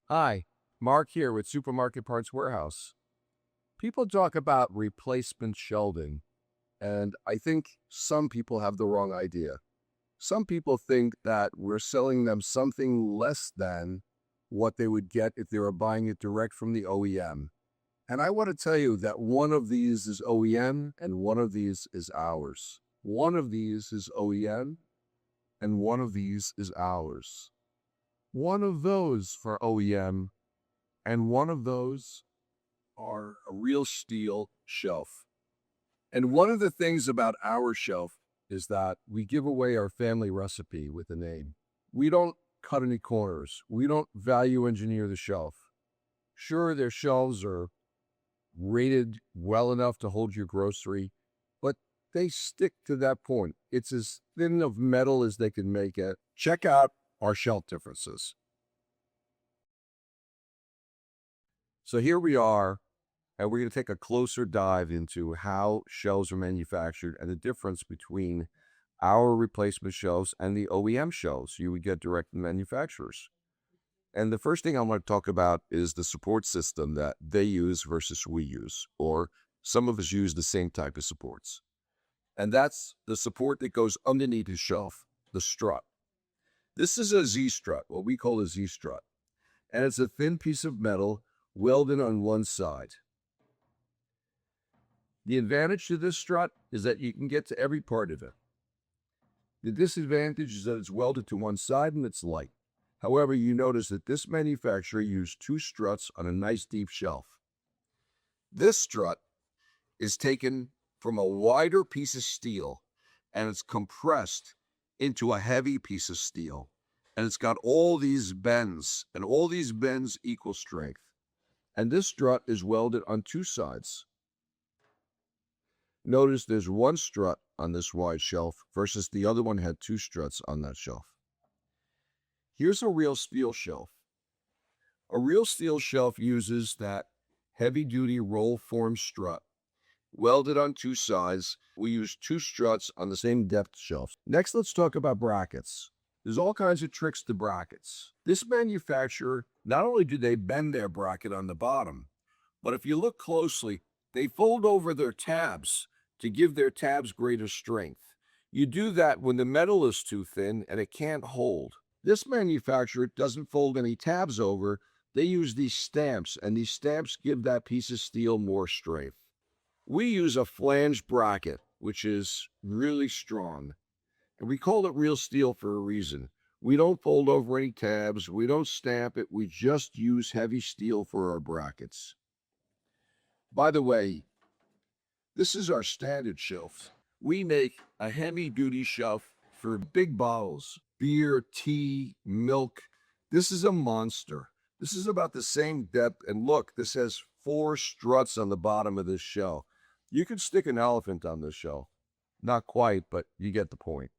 Hi, Mark here with Supermarket Parts Warehouse. People talk about replacement shelving, and I think some people have the wrong idea. Some people think that we're selling them something less than what they would get if they were buying it direct from the OEM. And I want to tell you that one of these is OEM and one of these is ours. One of these is OEM and one of these is ours. One of those for OEM and one of those are a real steel shelf. And one of the things about our shelf is that we give away our family recipe with a name. We don't cut any corners. We don't value engineer the shelf. Sure, their shelves are rated well enough to hold your grocery, but they stick to that point. It's as thin of metal as they can make it. Check out our shelf differences. So here we are, and we're going to take a closer dive into how shelves are manufactured and the difference between our replacement shelves and the OEM shelves you would get direct from manufacturers. And the first thing I want to talk about is the support system that they use versus we use, or some of us use the same type of supports. And that's the support that goes underneath the shelf, the strut. This is a Z-strut, what we call a Z-strut. And it's a thin piece of metal welded on one side. The advantage to this strut is that you can get to every part of it. The disadvantage is that it's welded to one side and it's light. However, you notice that this manufacturer used two struts on a nice deep shelf. This strut is taken from a wider piece of steel and it's compressed into a heavy piece of steel. And it's got all these bends, and all these bends equal strength. And this strut is welded on two sides. Notice there's one strut on this wide shelf versus the other one had two struts on that shelf. Here's a real steel shelf. A real steel shelf uses that heavy-duty roll-form strut welded on two sides. We use two struts on the same depth shelf. Next, let's talk about brackets. There's all kinds of tricks to brackets. This manufacturer, not only do they bend their bracket on the bottom, but if you look closely, they fold over their tabs to give their tabs greater strength. You do that when the metal is too thin and it can't hold. This manufacturer doesn't fold any tabs over. They use these stamps, and these stamps give that piece of steel more strength. We use a flange bracket, which is really strong. And we call it real steel for a reason. We don't fold over any tabs. We don't stamp it. We just use heavy steel for our brackets. By the way, this is our standard shelf. We make a heavy-duty shelf for big bottles, beer, tea, milk. This is a monster. This is about the same depth. And look, this has 4 struts on the bottom of this shelf. You could stick an elephant on this shelf. Not quite, but you get the point.